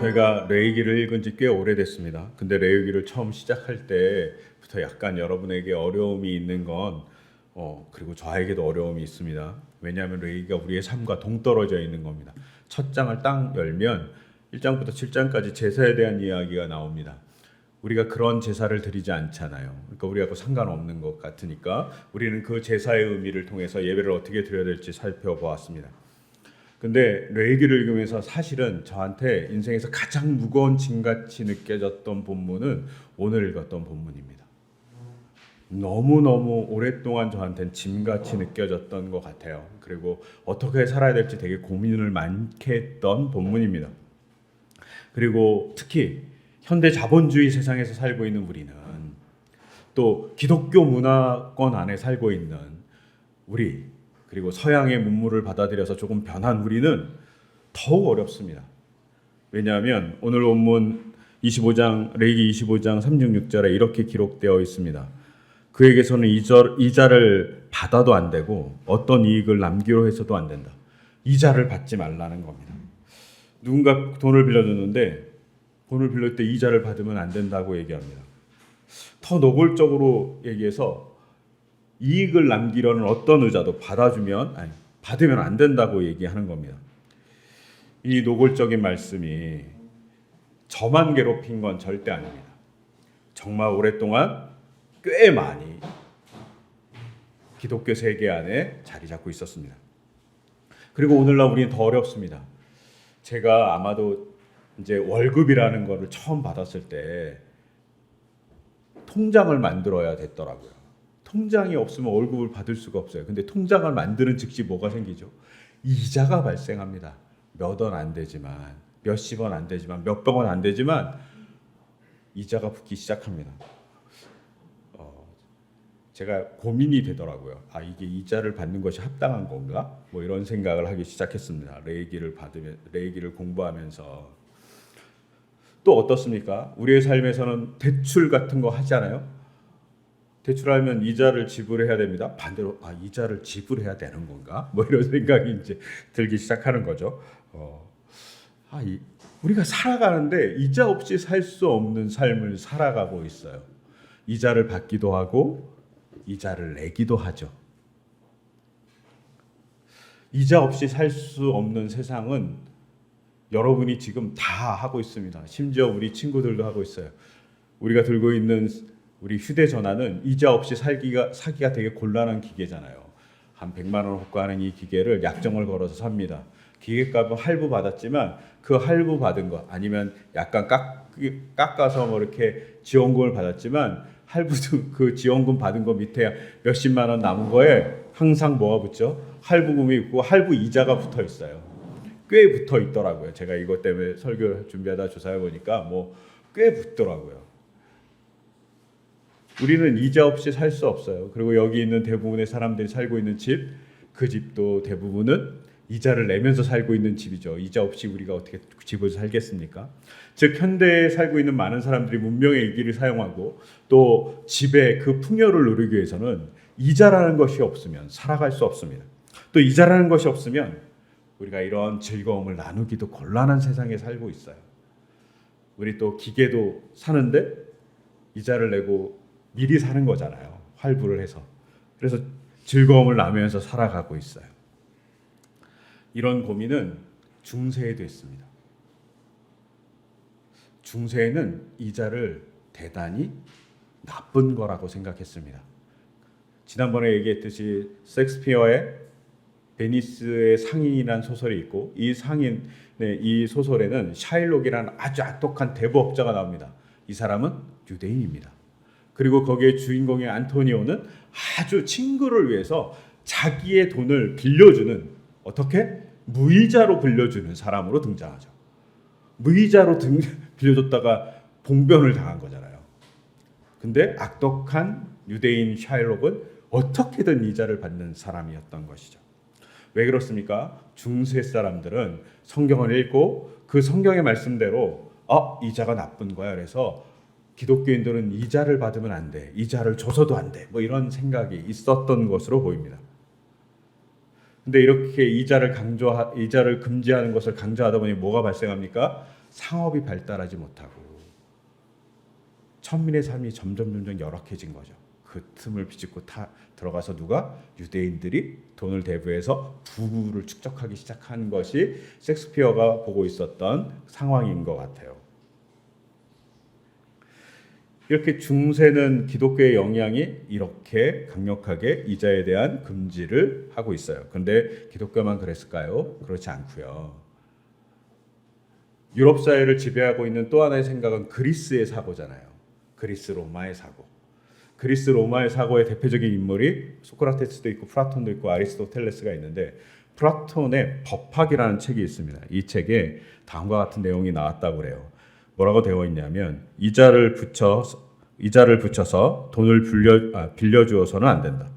저희가 레위기를 읽은 지 꽤 오래됐습니다. 근데 레위기를 처음 시작할 때부터 약간 여러분에게 어려움이 있는 건 그리고 저에게도 어려움이 있습니다. 왜냐하면 레위기가 우리의 삶과 동떨어져 있는 겁니다. 첫 장을 딱 열면 1장부터 7장까지 제사에 대한 이야기가 나옵니다. 우리가 그런 제사를 드리지 않잖아요. 그러니까 우리하고 상관없는 것 같으니까 우리는 그 제사의 의미를 통해서 예배를 어떻게 드려야 될지 살펴보았습니다. 근데 레위기를 읽으면서 사실은 저한테 인생에서 가장 무거운 짐같이 느껴졌던 본문은 오늘 읽었던 본문입니다. 너무너무 오랫동안 저한테는 짐같이 느껴졌던 것 같아요. 그리고 어떻게 살아야 될지 되게 고민을 많게 했던 본문입니다. 그리고 특히 현대 자본주의 세상에서 살고 있는 우리는, 또 기독교 문화권 안에 살고 있는 우리, 그리고 서양의 문물을 받아들여서 조금 변한 우리는 더욱 어렵습니다. 왜냐하면 오늘 본문 25장 레위기 25장 3-6절에 이렇게 기록되어 있습니다. 그에게서는 이자를 받아도 안 되고 어떤 이익을 남기로 해서도 안 된다. 이자를 받지 말라는 겁니다. 누군가 돈을 빌려줬는데 돈을 빌릴 때 이자를 받으면 안 된다고 얘기합니다. 더 노골적으로 얘기해서 이익을 남기려는 어떤 의자도 받으면 안 된다고 얘기하는 겁니다. 이 노골적인 말씀이 저만 괴롭힌 건 절대 아닙니다. 정말 오랫동안 꽤 많이 기독교 세계 안에 자리 잡고 있었습니다. 그리고 오늘날 우리는 더 어렵습니다. 제가 아마도 이제 월급이라는 거를 처음 받았을 때 통장을 만들어야 됐더라고요. 통장이 없으면 월급을 받을 수가 없어요. 근데 통장을 만드는 즉시 뭐가 생기죠? 이자가 발생합니다. 몇 원 안 되지만, 몇십 원 안 되지만, 몇백 원 안 되지만 이자가 붙기 시작합니다. 제가 고민이 되더라고요. 이게 이자를 받는 것이 합당한 건가? 뭐 이런 생각을 하기 시작했습니다. 레위기를 공부하면서. 또 어떻습니까? 우리의 삶에서는 대출 같은 거 하잖아요. 대출하면 이자를 지불해야 됩니다. 반대로 이자를 지불해야 되는 건가? 뭐 이런 생각이 이제 들기 시작하는 거죠. 우리가 살아가는데 이자 없이 살 수 없는 삶을 살아가고 있어요. 이자를 받기도 하고 이자를 내기도 하죠. 이자 없이 살 수 없는 세상은 여러분이 지금 다 하고 있습니다. 심지어 우리 친구들도 하고 있어요. 우리가 들고 있는 우리 휴대전화는 이자 없이 사기가 되게 곤란한 기계잖아요. 한 100만 원 호가하는 이 기계를 약정을 걸어서 삽니다. 기계값은 할부 받았지만 그 할부 받은 거, 아니면 약간 깎아서 뭐 이렇게 지원금을 받았지만 할부도 그 지원금 받은 거 밑에 몇십만 원 남은 거에 항상 뭐가 붙죠? 할부금이 있고 할부 이자가 붙어 있어요. 꽤 붙어 있더라고요. 제가 이것 때문에 설교 준비하다 조사해 보니까 꽤 붙더라고요. 우리는 이자 없이 살 수 없어요. 그리고 여기 있는 대부분의 사람들이 살고 있는 집, 그 집도 대부분은 이자를 내면서 살고 있는 집이죠. 이자 없이 우리가 어떻게 집을 살겠습니까? 즉 현대에 살고 있는 많은 사람들이 문명의 일기를 사용하고 또 집의 그 풍요를 누리기 위해서는 이자라는 것이 없으면 살아갈 수 없습니다. 또 이자라는 것이 없으면 우리가 이런 즐거움을 나누기도 곤란한 세상에 살고 있어요. 우리 또 기계도 사는데 이자를 내고 미리 사는 거잖아요. 할부를 해서. 그래서 즐거움을 나누면서 살아가고 있어요. 이런 고민은 중세에도 있습니다. 중세에는 이자를 대단히 나쁜 거라고 생각했습니다. 지난번에 얘기했듯이 셰익스피어의 베니스의 상인이라는 소설이 있고 이 소설에는 샤일록이라는 아주 악독한 대부업자가 나옵니다. 이 사람은 유대인입니다. 그리고 거기에 주인공의 안토니오는 아주 친구를 위해서 자기의 돈을 빌려주는, 어떻게? 무이자로 빌려주는 사람으로 등장하죠. 무이자로 빌려줬다가 봉변을 당한 거잖아요. 근데 악독한 유대인 샤일록은 어떻게든 이자를 받는 사람이었던 것이죠. 왜 그렇습니까? 중세 사람들은 성경을 읽고 그 성경의 말씀대로 이자가 나쁜 거야. 그래서 기독교인들은 이자를 받으면 안 돼. 이자를 줘서도 안 돼. 뭐 이런 생각이 있었던 것으로 보입니다. 근데 이렇게 이자를 금지하는 것을 강조하다 보니 뭐가 발생합니까? 상업이 발달하지 못하고 천민의 삶이 점점 열악해진 거죠. 그 틈을 비집고 들어가서 누가 유대인들이 돈을 대부해서 부를 축적하기 시작한 것이 셰익스피어가 보고 있었던 상황인 것 같아요. 이렇게 중세는 기독교의 영향이 이렇게 강력하게 이자에 대한 금지를 하고 있어요. 그런데 기독교만 그랬을까요? 그렇지 않고요. 유럽 사회를 지배하고 있는 또 하나의 생각은 그리스의 사고잖아요. 그리스 로마의 사고. 그리스 로마의 사고의 대표적인 인물이 소크라테스도 있고 플라톤도 있고 아리스토텔레스가 있는데, 플라톤의 법학이라는 책이 있습니다. 이 책에 다음과 같은 내용이 나왔다고 그래요. 뭐라고 되어 있냐면 이자를 붙여서 돈을 빌려주어서는 안 된다.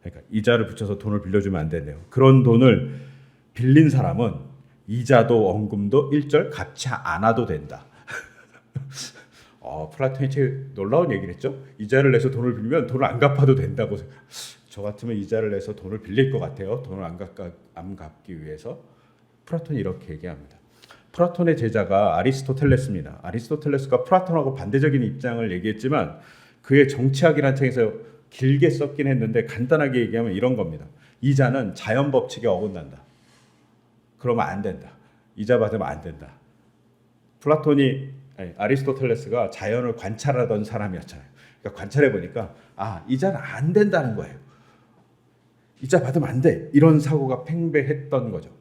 그러니까 이자를 붙여서 돈을 빌려주면 안 된대요. 그런 돈을 빌린 사람은 이자도 원금도 일절 갚지 않아도 된다. 플라톤이 제일 놀라운 얘기를 했죠. 이자를 내서 돈을 빌리면 돈을 안 갚아도 된다고. 저 같으면 이자를 내서 돈을 빌릴 것 같아요. 돈을 안 갚기 위해서. 플라톤이 이렇게 얘기합니다. 플라톤의 제자가 아리스토텔레스입니다. 아리스토텔레스가 플라톤하고 반대적인 입장을 얘기했지만 그의 정치학이라는 책에서 길게 썼긴 했는데 간단하게 얘기하면 이런 겁니다. 이자는 자연 법칙에 어긋난다. 그러면 안 된다. 이자 받으면 안 된다. 아리스토텔레스가 자연을 관찰하던 사람이었잖아요. 그러니까 관찰해 보니까 이자는 안 된다는 거예요. 이자 받으면 안 돼. 이런 사고가 팽배했던 거죠.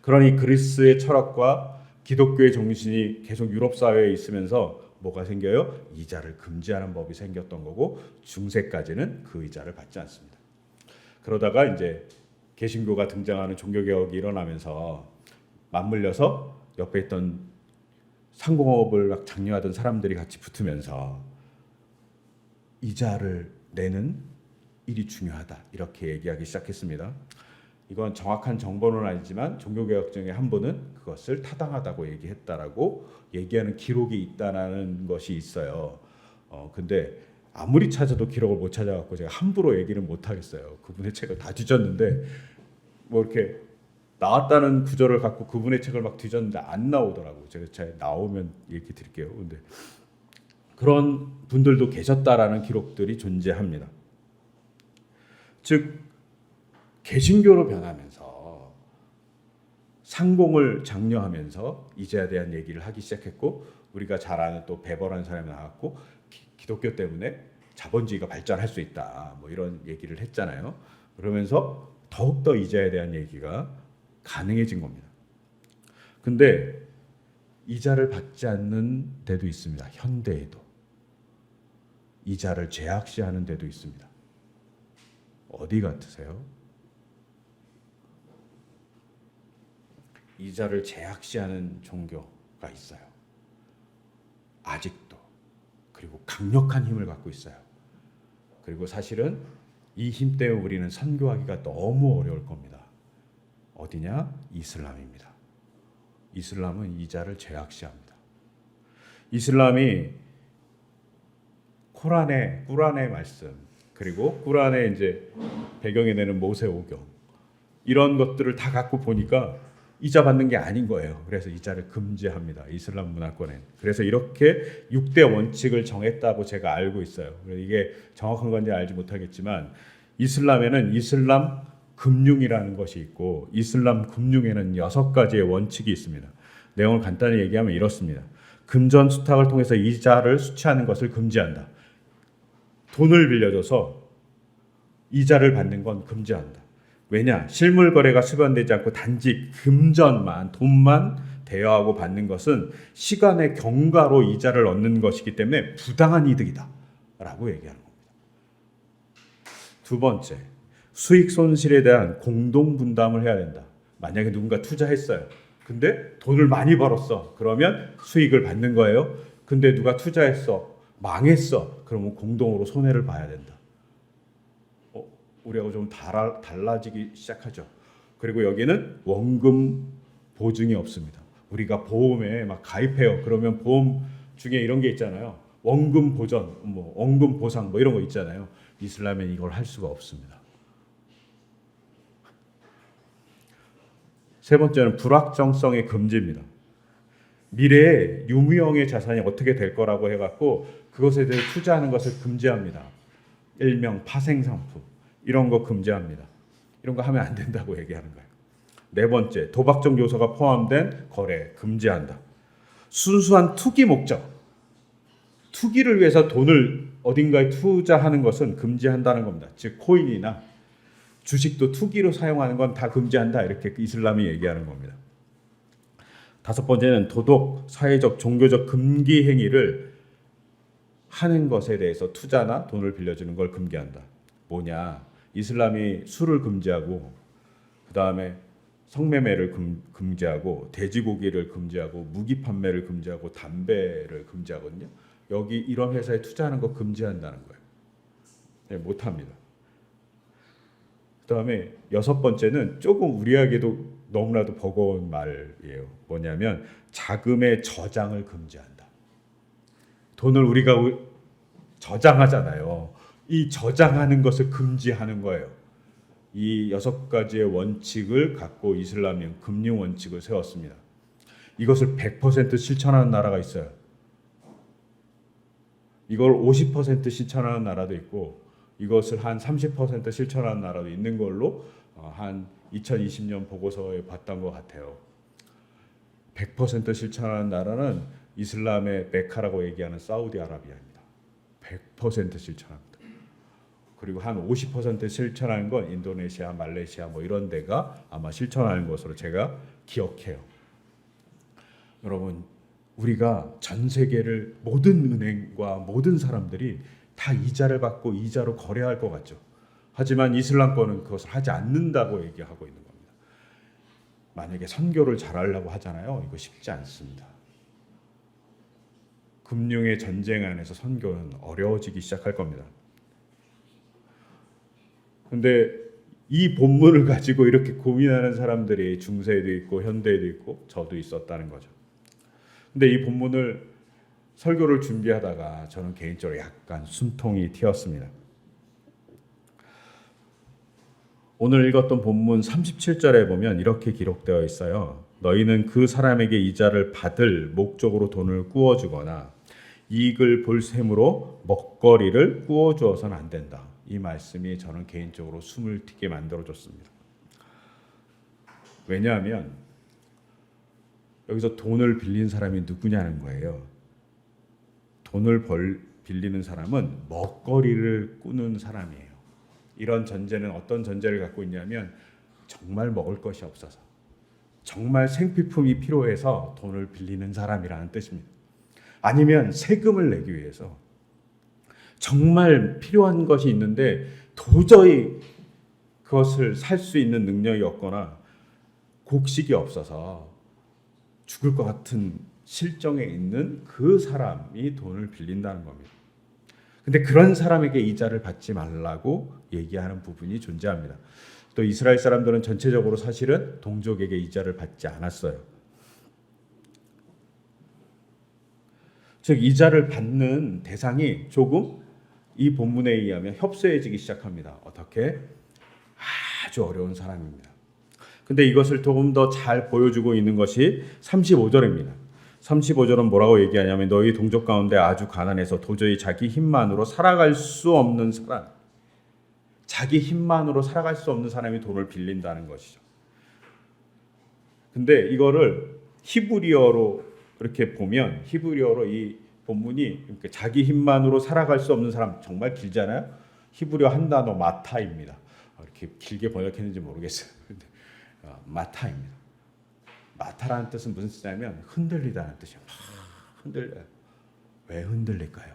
그러니 그리스의 철학과 기독교의 정신이 계속 유럽 사회에 있으면서 뭐가 생겨요? 이자를 금지하는 법이 생겼던 거고 중세까지는 그 이자를 받지 않습니다. 그러다가 이제 개신교가 등장하는 종교개혁이 일어나면서 맞물려서 옆에 있던 상공업을 막 장려하던 사람들이 같이 붙으면서 이자를 내는 일이 중요하다 이렇게 얘기하기 시작했습니다. 이건 정확한 정보는 아니지만 종교개혁 중에 한 분은 그것을 타당하다고 얘기했다라고 얘기하는 기록이 있다는 것이 있어요. 근데 아무리 찾아도 기록을 못 찾아갖고 제가 함부로 얘기를 못 하겠어요. 그분의 책을 다 뒤졌는데 뭐 이렇게 나왔다는 구절을 갖고 그분의 책을 막 뒤졌는데 안 나오더라고요. 제가 나오면 얘기 드릴게요. 근데 그런 분들도 계셨다라는 기록들이 존재합니다. 즉 개신교로 변하면서 상공을 장려하면서 이자에 대한 얘기를 하기 시작했고 우리가 잘 아는 또 베버라는 사람이 나왔고 기독교 때문에 자본주의가 발전할 수 있다 뭐 이런 얘기를 했잖아요. 그러면서 더욱더 이자에 대한 얘기가 가능해진 겁니다. 근데 이자를 받지 않는 데도 있습니다. 현대에도 이자를 제약시하는 데도 있습니다. 어디 같으세요? 이자를 제약시하는 종교가 있어요. 아직도. 그리고 강력한 힘을 갖고 있어요. 그리고 사실은 이 힘 때문에 우리는 선교하기가 너무 어려울 겁니다. 어디냐? 이슬람입니다. 이슬람은 이자를 제약시합니다. 이슬람이 꾸란의 말씀 그리고 꾸란의 이제 배경이 되는 모세오경 이런 것들을 다 갖고 보니까 이자 받는 게 아닌 거예요. 그래서 이자를 금지합니다. 이슬람 문화권에. 그래서 이렇게 6대 원칙을 정했다고 제가 알고 있어요. 이게 정확한 건지 알지 못하겠지만 이슬람에는 이슬람 금융이라는 것이 있고 이슬람 금융에는 6가지의 원칙이 있습니다. 내용을 간단히 얘기하면 이렇습니다. 금전 수탁을 통해서 이자를 수취하는 것을 금지한다. 돈을 빌려줘서 이자를 받는 건 금지한다. 왜냐? 실물 거래가 수반되지 않고 단지 금전만, 돈만 대여하고 받는 것은 시간의 경과로 이자를 얻는 것이기 때문에 부당한 이득이다 라고 얘기하는 겁니다. 두 번째, 수익 손실에 대한 공동 분담을 해야 된다. 만약에 누군가 투자했어요. 근데 돈을 많이 벌었어. 그러면 수익을 받는 거예요. 근데 누가 투자했어. 망했어. 그러면 공동으로 손해를 봐야 된다. 우리하고 좀 달라지기 시작하죠. 그리고 여기는 원금 보증이 없습니다. 우리가 보험에 막 가입해요. 그러면 보험 중에 이런 게 있잖아요. 원금 보전, 원금 보상 이런 거 있잖아요. 이슬람엔 이걸 할 수가 없습니다. 세 번째는 불확정성의 금지입니다. 미래에 유무형의 자산이 어떻게 될 거라고 해갖고 그것에 대해 투자하는 것을 금지합니다. 일명 파생상품 이런 거 금지합니다. 이런 거 하면 안 된다고 얘기하는 거예요. 네 번째, 도박적 요소가 포함된 거래 금지한다. 순수한 투기 목적, 투기를 위해서 돈을 어딘가에 투자하는 것은 금지한다는 겁니다. 즉 코인이나 주식도 투기로 사용하는 건 다 금지한다. 이렇게 이슬람이 얘기하는 겁니다. 다섯 번째는 도덕, 사회적, 종교적 금기 행위를 하는 것에 대해서 투자나 돈을 빌려주는 걸 금기한다. 뭐냐? 이슬람이 술을 금지하고 그 다음에 성매매를 금지하고 돼지고기를 금지하고 무기 판매를 금지하고 담배를 금지하거든요. 여기 이런 회사에 투자하는 거 금지한다는 거예요. 네, 못합니다. 그 다음에 여섯 번째는 조금 우리에게도 너무나도 버거운 말이에요. 뭐냐면 자금의 저장을 금지한다. 돈을 우리가 저장하잖아요. 이 저장하는 것을 금지하는 거예요. 이 여섯 가지의 원칙을 갖고 이슬람이 금융 원칙을 세웠습니다. 이것을 100% 실천하는 나라가 있어요. 이걸 50% 실천하는 나라도 있고 이것을 한 30% 실천하는 나라도 있는 걸로 한 2020년 보고서에 봤던 것 같아요. 100% 실천하는 나라는 이슬람의 메카라고 얘기하는 사우디아라비아입니다. 100% 실천합니다. 그리고 한 50% 실천하는 건 인도네시아, 말레이시아 뭐 이런 데가 아마 실천하는 것으로 제가 기억해요. 여러분, 우리가 전 세계를 모든 은행과 모든 사람들이 다 이자를 받고 이자로 거래할 것 같죠. 하지만 이슬람권은 그것을 하지 않는다고 얘기하고 있는 겁니다. 만약에 선교를 잘하려고 하잖아요. 이거 쉽지 않습니다. 금융의 전쟁 안에서 선교는 어려워지기 시작할 겁니다. 근데 이 본문을 가지고 이렇게 고민하는 사람들이 중세에도 있고 현대에도 있고 저도 있었다는 거죠. 근데 이 본문을 설교를 준비하다가 저는 개인적으로 약간 숨통이 튀었습니다. 오늘 읽었던 본문 37절에 보면 이렇게 기록되어 있어요. 너희는 그 사람에게 이자를 받을 목적으로 돈을 꾸어주거나 이익을 볼 셈으로 먹거리를 꾸어주어서는 안 된다. 이 말씀이 저는 개인적으로 숨을 튀게 만들어줬습니다. 왜냐하면 여기서 돈을 빌린 사람이 누구냐는 거예요. 돈을 빌리는 사람은 먹거리를 꾸는 사람이에요. 이런 전제는 어떤 전제를 갖고 있냐면 정말 먹을 것이 없어서 정말 생필품이 필요해서 돈을 빌리는 사람이라는 뜻입니다. 아니면 세금을 내기 위해서 정말 필요한 것이 있는데 도저히 그것을 살 수 있는 능력이 없거나 곡식이 없어서 죽을 것 같은 실정에 있는 그 사람이 돈을 빌린다는 겁니다. 근데 그런 사람에게 이자를 받지 말라고 얘기하는 부분이 존재합니다. 또 이스라엘 사람들은 전체적으로 사실은 동족에게 이자를 받지 않았어요. 즉 이자를 받는 대상이 조금 이 본문에 의하면 협소해지기 시작합니다. 어떻게? 아주 어려운 사람입니다. 근데 이것을 조금 더 잘 보여주고 있는 것이 35절입니다. 35절은 뭐라고 얘기하냐면 너희 동족 가운데 아주 가난해서 도저히 자기 힘만으로 살아갈 수 없는 사람, 자기 힘만으로 살아갈 수 없는 사람이 돈을 빌린다는 것이죠. 근데 이거를 히브리어로 이렇게 보면 히브리어로 이 본문이 그러니까 자기 힘만으로 살아갈 수 없는 사람 정말 길잖아요. 히브리어 한 단어 마타입니다. 이렇게 길게 번역했는지 모르겠어요. 근데 마타입니다. 마타라는 뜻은 무슨 뜻이냐면 흔들리다는 뜻이에요. 흔들려요. 왜 흔들릴까요?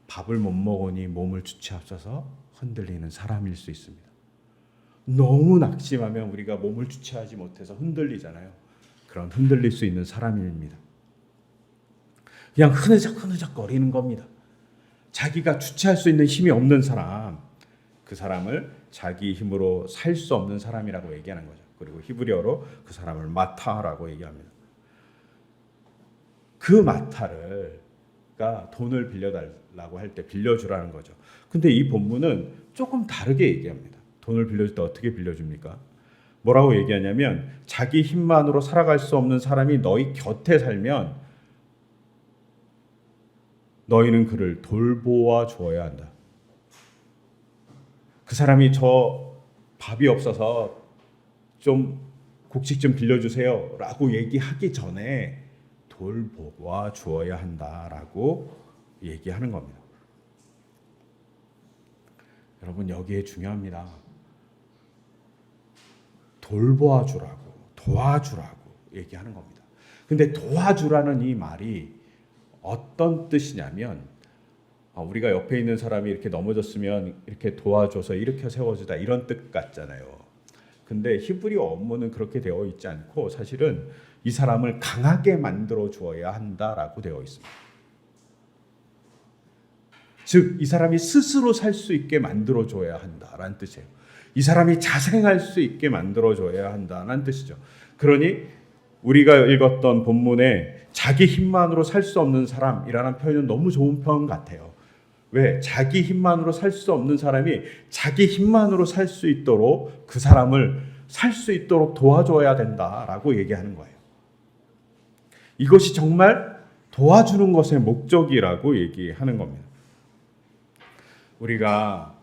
밥을 못 먹으니 몸을 주체 앞서서 흔들리는 사람일 수 있습니다. 너무 낙심하면 우리가 몸을 주체하지 못해서 흔들리잖아요. 그런 흔들릴 수 있는 사람입니다. 그냥 흐느적 거리는 겁니다. 자기가 주체할 수 있는 힘이 없는 사람, 그 사람을 자기 힘으로 살 수 없는 사람이라고 얘기하는 거죠. 그리고 히브리어로 그 사람을 마타라고 얘기합니다. 그 마타가 돈을 빌려달라고 할 때 빌려주라는 거죠. 근데 이 본문은 조금 다르게 얘기합니다. 돈을 빌려줄 때 어떻게 빌려줍니까? 뭐라고 얘기하냐면 자기 힘만으로 살아갈 수 없는 사람이 너희 곁에 살면 너희는 그를 돌보아 주어야 한다. 그 사람이 저 밥이 없어서 좀 곡식 좀 빌려주세요 라고 얘기하기 전에 돌보아 주어야 한다라고 얘기하는 겁니다. 여러분 여기에 중요합니다. 돌보아 주라고 도와주라고 얘기하는 겁니다. 근데 도와주라는 이 말이 어떤 뜻이냐면 우리가 옆에 있는 사람이 이렇게 넘어졌으면 이렇게 도와줘서 일으켜 세워주다 이런 뜻 같잖아요. 근데 히브리어 원문은 그렇게 되어 있지 않고 사실은 이 사람을 강하게 만들어 주어야 한다라고 되어 있습니다. 즉 이 사람이 스스로 살 수 있게 만들어 줘야 한다라는 뜻이에요. 이 사람이 자생할 수 있게 만들어 줘야 한다는 뜻이죠. 그러니 우리가 읽었던 본문에 자기 힘만으로 살 수 없는 사람이라는 표현은 너무 좋은 표현 같아요. 왜? 자기 힘만으로 살 수 없는 사람이 자기 힘만으로 살 수 있도록 그 사람을 살 수 있도록 도와줘야 된다라고 얘기하는 거예요. 이것이 정말 도와주는 것의 목적이라고 얘기하는 겁니다. 우리가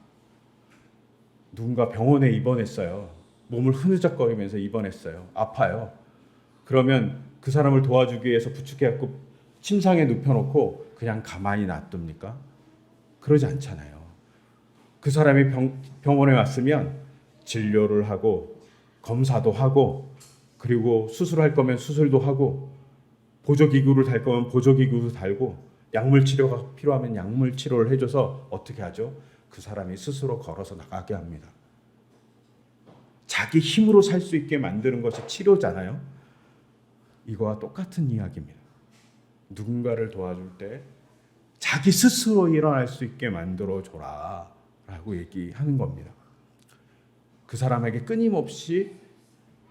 누군가 병원에 입원했어요. 몸을 흐느적거리면서 입원했어요. 아파요. 그러면 그 사람을 도와주기 위해서 부축해갖고 침상에 눕혀놓고 그냥 가만히 놔둡니까? 그러지 않잖아요. 그 사람이 병원에 왔으면 진료를 하고 검사도 하고 그리고 수술할 거면 수술도 하고 보조기구를 달 거면 보조기구도 달고 약물 치료가 필요하면 약물 치료를 해줘서 어떻게 하죠? 그 사람이 스스로 걸어서 나가게 합니다. 자기 힘으로 살 수 있게 만드는 것이 치료잖아요. 이거와 똑같은 이야기입니다. 누군가를 도와줄 때 자기 스스로 일어날 수 있게 만들어줘라 라고 얘기하는 겁니다. 그 사람에게 끊임없이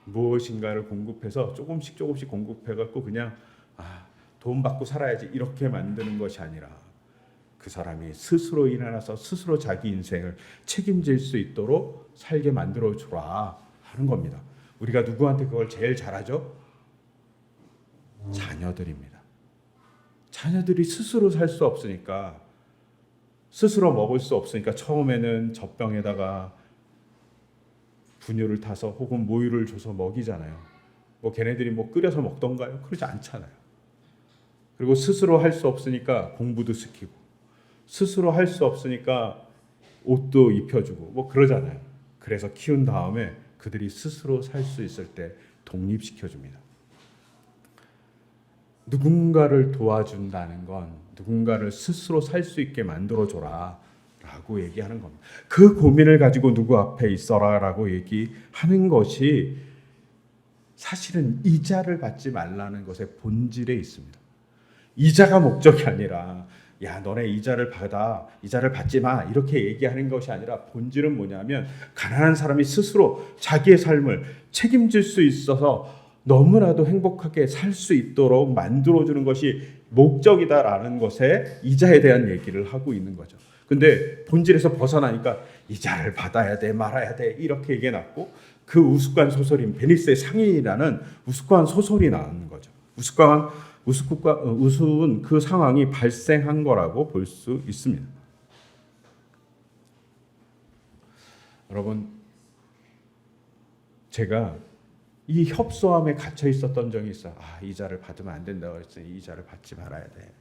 무엇인가를 공급해서 조금씩 공급해갖고 그냥 돈 받고 살아야지 이렇게 만드는 것이 아니라 그 사람이 스스로 일어나서 스스로 자기 인생을 책임질 수 있도록 살게 만들어주라 하는 겁니다. 우리가 누구한테 그걸 제일 잘하죠? 자녀들입니다. 자녀들이 스스로 살 수 없으니까 스스로 먹을 수 없으니까 처음에는 젖병에다가 분유를 타서 혹은 모유를 줘서 먹이잖아요. 걔네들이 끓여서 먹던가요? 그러지 않잖아요. 그리고 스스로 할 수 없으니까 공부도 시키고 스스로 할 수 없으니까 옷도 입혀주고 그러잖아요. 그래서 키운 다음에 그들이 스스로 살 수 있을 때 독립시켜줍니다. 누군가를 도와준다는 건 누군가를 스스로 살 수 있게 만들어줘라 라고 얘기하는 겁니다. 그 고민을 가지고 누구 앞에 있어라 라고 얘기하는 것이 사실은 이자를 받지 말라는 것의 본질에 있습니다. 이자가 목적이 아니라 야 너네 이자를 받지 마 이렇게 얘기하는 것이 아니라 본질은 뭐냐면 가난한 사람이 스스로 자기의 삶을 책임질 수 있어서 너무나도 행복하게 살 수 있도록 만들어주는 것이 목적이다라는 것에 이자에 대한 얘기를 하고 있는 거죠. 근데 본질에서 벗어나니까 이자를 받아야 돼 말아야 돼 이렇게 얘기해놨고 그 우스꽝 소설인 베니스의 상인이라는 우스꽝 소설이 나오는 거죠. 우스운 그 상황이 발생한 거라고 볼 수 있습니다. 여러분, 제가 이 협소함에 갇혀 있었던 적이 있어요. 이자를 받으면 안 된다고 그랬더니 이자를 받지 말아야 돼.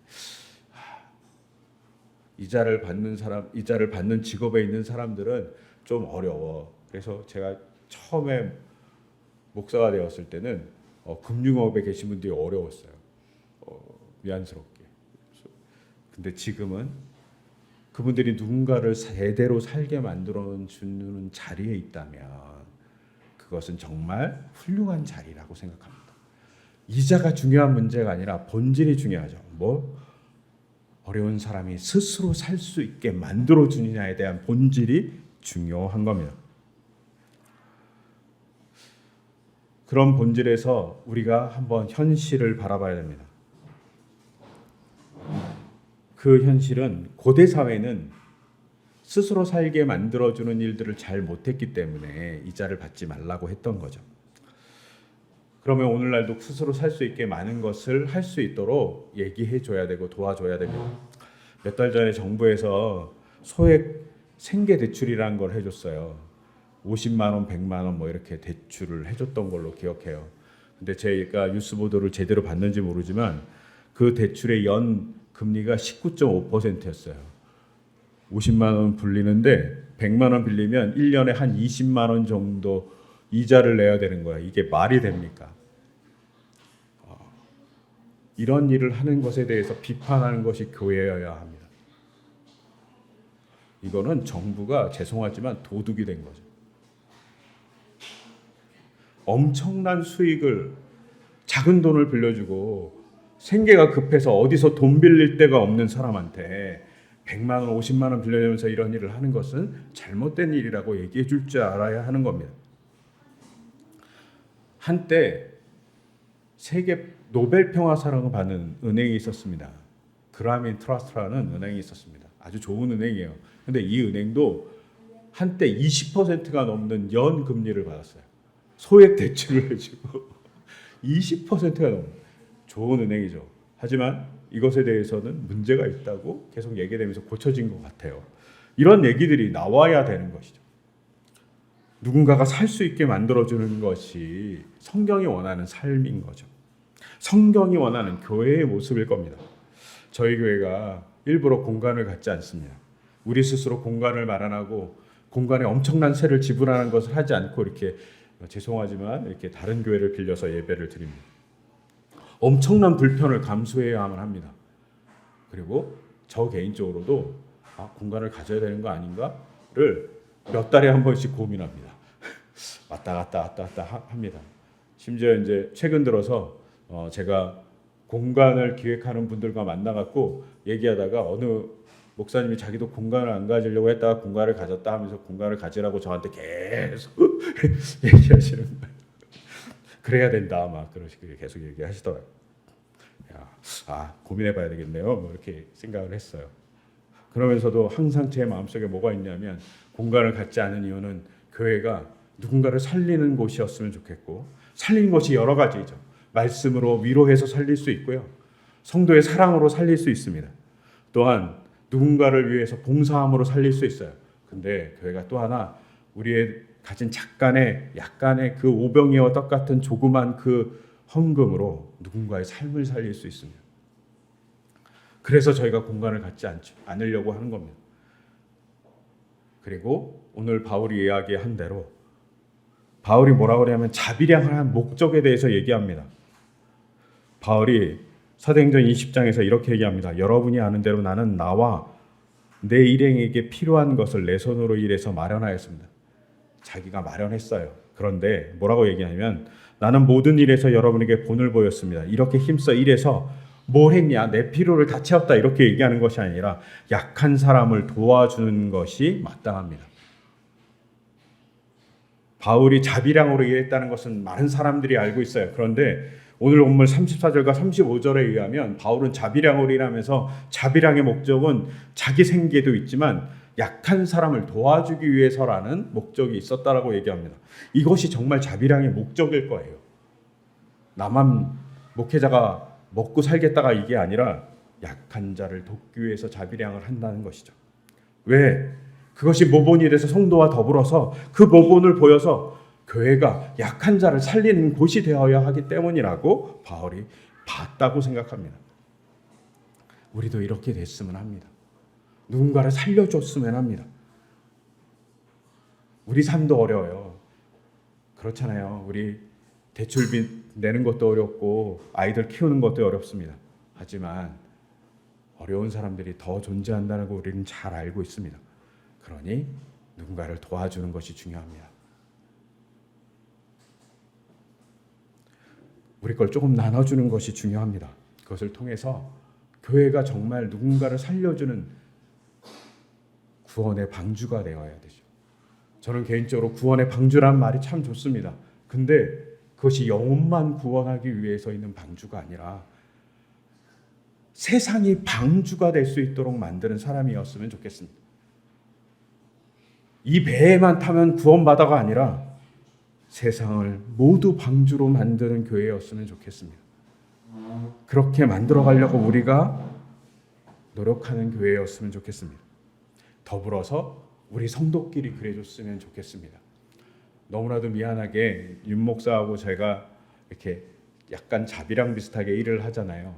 이자를 받는 직업에 있는 사람들은 좀 어려워. 그래서 제가 처음에 목사가 되었을 때는 금융업에 계신 분들이 어려웠어요. 미안스럽게. 근데 지금은 그분들이 누군가를 제대로 살게 만들어주는 자리에 있다면 그것은 정말 훌륭한 자리라고 생각합니다. 이자가 중요한 문제가 아니라 본질이 중요하죠. 어려운 사람이 스스로 살 수 있게 만들어주느냐에 대한 본질이 중요한 겁니다. 그런 본질에서 우리가 한번 현실을 바라봐야 됩니다. 그 현실은 고대 사회는 스스로 살게 만들어주는 일들을 잘 못했기 때문에 이자를 받지 말라고 했던 거죠. 그러면 오늘날도 스스로 살 수 있게 많은 것을 할 수 있도록 얘기해 줘야 되고 도와줘야 됩니다. 몇 달 전에 정부에서 소액 생계 대출이라는 걸 해줬어요. 50만 원, 100만 원 뭐 이렇게 대출을 해줬던 걸로 기억해요. 근데 제가 뉴스 보도를 제대로 봤는지 모르지만 그 대출의 연 금리가 19.5%였어요. 50만 원 불리는데 100만 원 빌리면 1년에 한 20만 원 정도 이자를 내야 되는 거야. 이게 말이 됩니까? 이런 일을 하는 것에 대해서 비판하는 것이 교회여야 합니다. 이거는 정부가 죄송하지만 도둑이 된 거죠. 엄청난 수익을 작은 돈을 빌려주고 생계가 급해서 어디서 돈 빌릴 데가 없는 사람한테 100만 원, 50만 원 빌려주면서 이런 일을 하는 것은 잘못된 일이라고 얘기해 줄 줄 알아야 하는 겁니다. 한때 세계 노벨 평화상을 받는 은행이 있었습니다. 그라민 트러스트라는 은행이 있었습니다. 아주 좋은 은행이에요. 근데 이 은행도 한때 20%가 넘는 연 금리를 받았어요. 소액 대출을 해주고 20%가 넘는 좋은 은행이죠. 하지만 이것에 대해서는 문제가 있다고 계속 얘기되면서 고쳐진 것 같아요. 이런 얘기들이 나와야 되는 것이죠. 누군가가 살 수 있게 만들어주는 것이 성경이 원하는 삶인 거죠. 성경이 원하는 교회의 모습일 겁니다. 저희 교회가 일부러 공간을 갖지 않습니다. 우리 스스로 공간을 마련하고 공간에 엄청난 세를 지불하는 것을 하지 않고 이렇게 죄송하지만 이렇게 다른 교회를 빌려서 예배를 드립니다. 엄청난 불편을 감수해야만 합니다. 그리고 저 개인적으로도 공간을 가져야 되는 거 아닌가를 몇 달에 한 번씩 고민합니다. 왔다 갔다 합니다. 심지어 이제 최근 들어서 제가 공간을 기획하는 분들과 만나갖고 얘기하다가 어느 목사님이 자기도 공간을 안 가지려고 했다가 공간을 가졌다 하면서 공간을 가지라고 저한테 계속 얘기하시는 거예요. 그래야 된다 막 그러시고 계속 얘기하시더라고요. 고민해봐야 되겠네요. 뭐 이렇게 생각을 했어요. 그러면서도 항상 제 마음속에 뭐가 있냐면 공간을 갖지 않은 이유는 교회가 누군가를 살리는 곳이었으면 좋겠고 살리는 것이 여러 가지죠. 말씀으로 위로해서 살릴 수 있고요. 성도의 사랑으로 살릴 수 있습니다. 또한 누군가를 위해서 봉사함으로 살릴 수 있어요. 근데 교회가 또 하나 우리의 가진 약간의 그 오병이어 떡 같은 조그만 그 헌금으로 누군가의 삶을 살릴 수 있습니다. 그래서 저희가 공간을 갖지 않으려고 하는 겁니다. 그리고 오늘 바울이 이야기한 대로 바울이 뭐라고 그러냐면 자비량을 한 목적에 대해서 얘기합니다. 바울이 사도행전 20장에서 이렇게 얘기합니다. 여러분이 아는 대로 나는 나와 내 일행에게 필요한 것을 내 손으로 일해서 마련하였습니다. 자기가 마련했어요. 그런데 뭐라고 얘기하냐면 나는 모든 일에서 여러분에게 본을 보였습니다. 이렇게 힘써 일해서 뭘 했냐? 내 필요를 다 채웠다. 이렇게 얘기하는 것이 아니라 약한 사람을 도와주는 것이 마땅합니다. 바울이 자비량으로 일했다는 것은 많은 사람들이 알고 있어요. 그런데 오늘 본문 34절과 35절에 의하면 바울은 자비량으로 일하면서 자비량의 목적은 자기 생계도 있지만 약한 사람을 도와주기 위해서라는 목적이 있었다라고 얘기합니다. 이것이 정말 자비량의 목적일 거예요. 나만 목회자가 먹고 살겠다가 이게 아니라 약한 자를 돕기 위해서 자비량을 한다는 것이죠. 왜? 그것이 모본이 돼서 성도와 더불어서 그 모본을 보여서 교회가 약한 자를 살리는 곳이 되어야 하기 때문이라고 바울이 봤다고 생각합니다. 우리도 이렇게 됐으면 합니다. 누군가를 살려줬으면 합니다. 우리 삶도 어려워요. 그렇잖아요. 우리 대출비 내는 것도 어렵고 아이들 키우는 것도 어렵습니다. 하지만 어려운 사람들이 더 존재한다는 걸 우리는 잘 알고 있습니다. 그러니 누군가를 도와주는 것이 중요합니다. 우리 걸 조금 나눠주는 것이 중요합니다. 그것을 통해서 교회가 정말 누군가를 살려주는 구원의 방주가 되어야 되죠. 저는 개인적으로 구원의 방주라는 말이 참 좋습니다. 근데 그것이 영혼만 구원하기 위해서 있는 방주가 아니라 세상이 방주가 될 수 있도록 만드는 사람이었으면 좋겠습니다. 이 배에만 타면 구원받아가 아니라 세상을 모두 방주로 만드는 교회였으면 좋겠습니다. 그렇게 만들어 가려고 우리가 노력하는 교회였으면 좋겠습니다. 더불어서 우리 성도끼리 그래줬으면 좋겠습니다. 너무나도 미안하게 윤 목사하고 제가 이렇게 약간 자비랑 비슷하게 일을 하잖아요.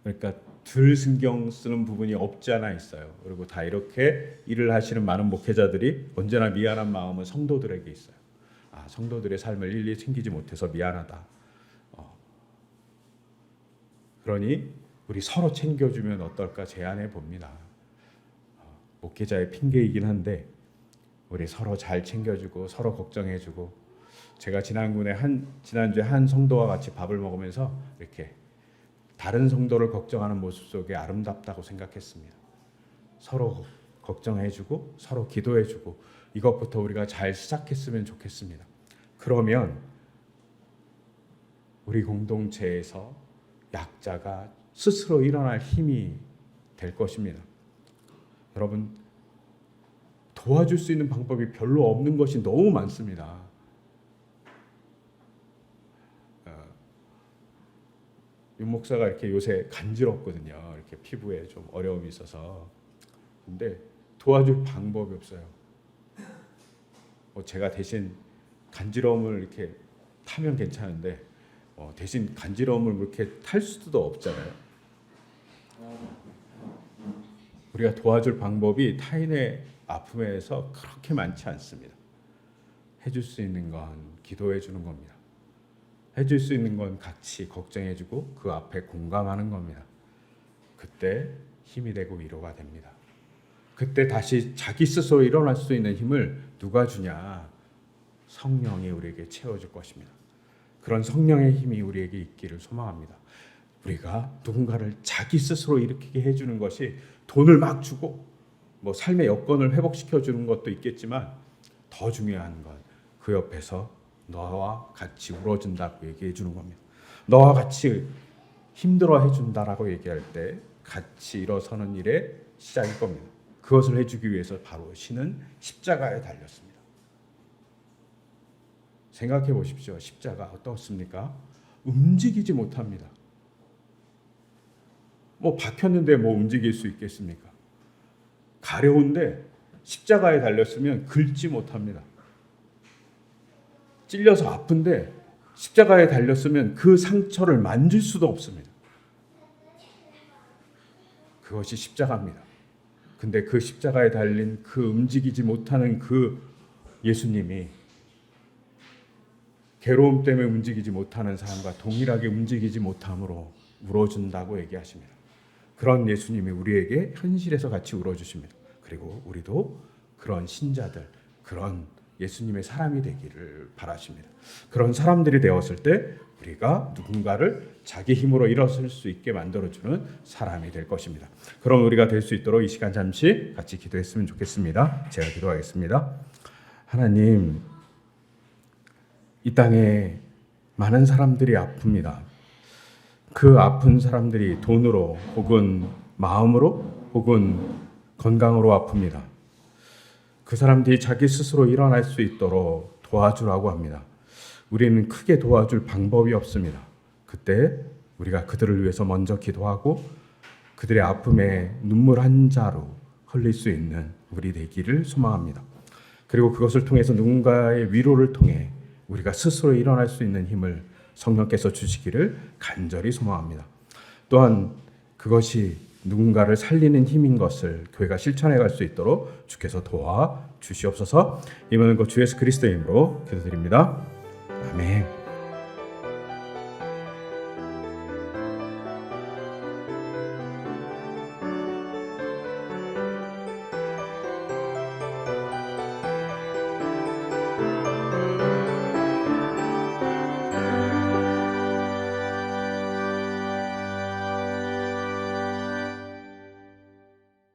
그러니까 덜 신경 쓰는 부분이 없지 않아 있어요. 그리고 다 이렇게 일을 하시는 많은 목회자들이 언제나 미안한 마음은 성도들에게 있어요. 성도들의 삶을 일일이 챙기지 못해서 미안하다. 그러니 우리 서로 챙겨주면 어떨까 제안해 봅니다. 목회자의 핑계이긴 한데 우리 서로 잘 챙겨주고 서로 걱정해주고, 제가 지난주에 한 성도와 같이 밥을 먹으면서 이렇게 다른 성도를 걱정하는 모습 속에 아름답다고 생각했습니다. 서로 걱정해주고 서로 기도해주고, 이것부터 우리가 잘 시작했으면 좋겠습니다. 그러면 우리 공동체에서 약자가 스스로 일어날 힘이 될 것입니다. 여러분, 도와줄 수 있는 방법이 별로 없는 것이 너무 많습니다. 윤 목사가 이렇게 요새 간지럽거든요. 이렇게 피부에 좀 어려움이 있어서. 근데 도와줄 방법이 없어요. 제가 대신 간지러움을 이렇게 타면 괜찮은데 대신 간지러움을 그렇게 탈 수도 없잖아요. 우리가 도와줄 방법이 타인의 아픔에서 그렇게 많지 않습니다. 해줄 수 있는 건 기도해 주는 겁니다. 해줄 수 있는 건 같이 걱정해주고 그 앞에 공감하는 겁니다. 그때 힘이 되고 위로가 됩니다. 그때 다시 자기 스스로 일어날 수 있는 힘을 누가 주냐? 성령이 우리에게 채워줄 것입니다. 그런 성령의 힘이 우리에게 있기를 소망합니다. 우리가 누군가를 자기 스스로 일으키게 해주는 것이 돈을 막 주고 삶의 여건을 회복시켜 주는 것도 있겠지만, 더 중요한 건 그 옆에서 너와 같이 울어준다고 얘기해 주는 겁니다. 너와 같이 힘들어 해준다라고 얘기할 때 같이 일어서는 일의 시작일 겁니다. 그것을 해주기 위해서 바로 신은 십자가에 달렸습니다. 생각해 보십시오. 십자가 어떻습니까? 움직이지 못합니다. 박혔는데 움직일 수 있겠습니까? 가려운데 십자가에 달렸으면 긁지 못합니다. 찔려서 아픈데 십자가에 달렸으면 그 상처를 만질 수도 없습니다. 그것이 십자가입니다. 근데 그 십자가에 달린 그 움직이지 못하는 그 예수님이 괴로움 때문에 움직이지 못하는 사람과 동일하게 움직이지 못함으로 울어준다고 얘기하십니다. 그런 예수님이 우리에게 현실에서 같이 울어주십니다. 그리고 우리도 그런 신자들, 그런 예수님의 사람이 되기를 바라십니다. 그런 사람들이 되었을 때 우리가 누군가를 자기 힘으로 일어설 수 있게 만들어주는 사람이 될 것입니다. 그럼 우리가 될 수 있도록 이 시간 잠시 같이 기도했으면 좋겠습니다. 제가 기도하겠습니다. 하나님, 이 땅에 많은 사람들이 아픕니다. 그 아픈 사람들이 돈으로 혹은 마음으로 혹은 건강으로 아픕니다. 그 사람들이 자기 스스로 일어날 수 있도록 도와주라고 합니다. 우리는 크게 도와줄 방법이 없습니다. 그때 우리가 그들을 위해서 먼저 기도하고 그들의 아픔에 눈물 한 자루 흘릴 수 있는 우리 되기를 소망합니다. 그리고 그것을 통해서 누군가의 위로를 통해 우리가 스스로 일어날 수 있는 힘을 성령께서 주시기를 간절히 소망합니다. 또한 그것이 누군가를 살리는 힘인 것을 교회가 실천해 갈 수 있도록 주께서 도와 주시옵소서. 이 모든 것 주 예수 그리스도의 이름으로 기도드립니다. 아멘.